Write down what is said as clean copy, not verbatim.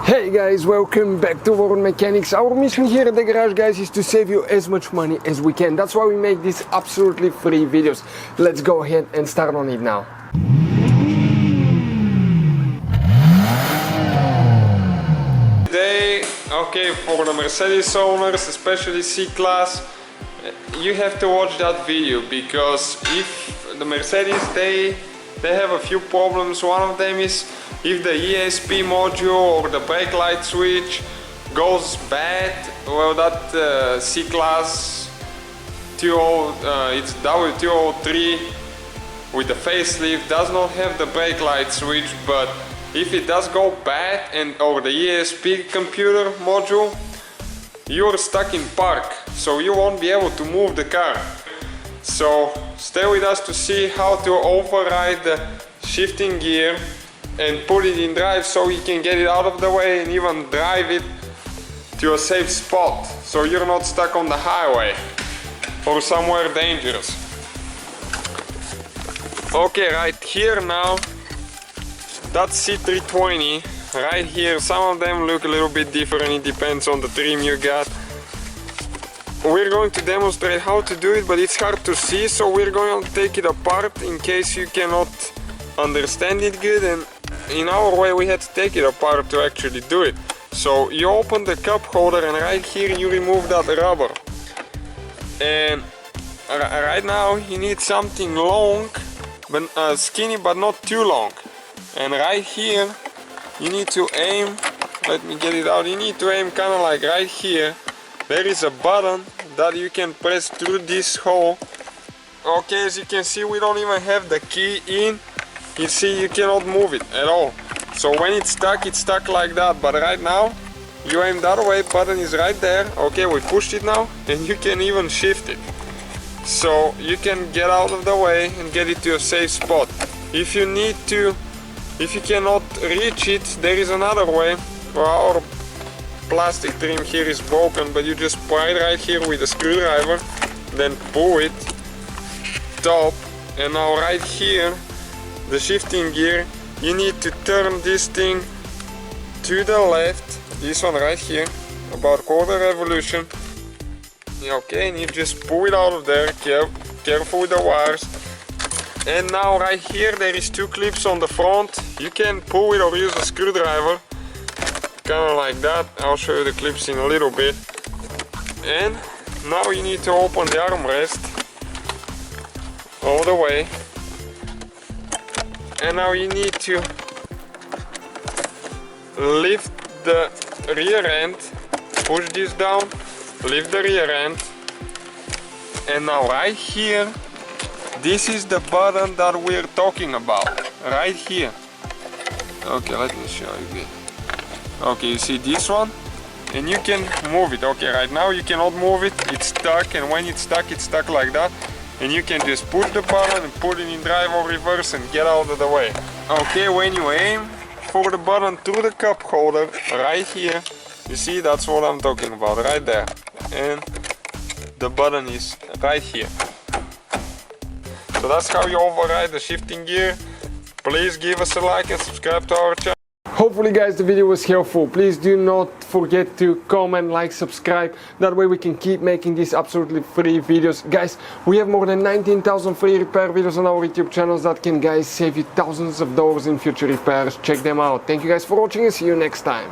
Hey guys, welcome back to World Mechanics. Our mission here at the garage, guys, is to save you as much money as we can. That's why we make these absolutely free videos. Let's go ahead and start on it now. Today, okay, for the Mercedes owners, especially C-Class, you have to watch that video, because if the Mercedes, they have a few problems. One of them is if the ESP module or the brake light switch goes bad. Well, that C-Class it's W203 with the facelift does not have the brake light switch, but if it does go bad or the ESP computer module, you're stuck in park, so you won't be able to move the car. So stay with us to see how to override the shifting gear and put it in drive, so you can get it out of the way and even drive it to a safe spot, so you're not stuck on the highway or somewhere dangerous. Okay, right here now, that's C320 right here. Some of them look a little bit different, it depends on the trim you got. We're going to demonstrate how to do it, but it's hard to see, so we're going to take it apart in case you cannot understand it good, and in our way we had to take it apart to actually do it. So you open the cup holder, and right here you remove that rubber, and right now you need something long, but skinny but not too long. And right here you need to aim, let me get it out, you need to aim kind of like right here. There is a button that you can press through this hole. Okay, as you can see, we don't even have the key in. You see, you cannot move it at all. So when it's stuck like that. But right now, you aim that way, button is right there. Okay, we pushed it now, and you can even shift it. So you can get out of the way and get it to a safe spot. If you cannot reach it, there is another way. Our plastic trim here is broken, but you just pry it right here with a screwdriver, then pull it top, and now right here, the shifting gear, you need to turn this thing to the left, this one right here, about quarter revolution. Okay, and you just pull it out of there, careful with the wires. And now right here there is two clips on the front. You can pull it or use a screwdriver, kind of like that. I'll show you the clips in a little bit. And now you need to open the armrest all the way, and now you need to lift the rear end, push this down, lift the rear end, and now right here, this is the button that we're talking about, right here. Okay, let me show you this. Okay, you see this one, and you can move it. Okay, right now you cannot move it, it's stuck, and when it's stuck like that, and you can just push the button and put it in drive or reverse and get out of the way. Okay, when you aim for the button through the cup holder, right here, you see, that's what I'm talking about, right there, and the button is right here. So that's how you override the shifting gear. Please give us a like and subscribe to our channel. Hopefully guys the video was helpful. Please do not forget to comment, like, subscribe. That way we can keep making these absolutely free videos. Guys, we have more than 19,000 free repair videos on our YouTube channels that can, guys, save you thousands of dollars in future repairs. Check them out. Thank you guys for watching and see you next time.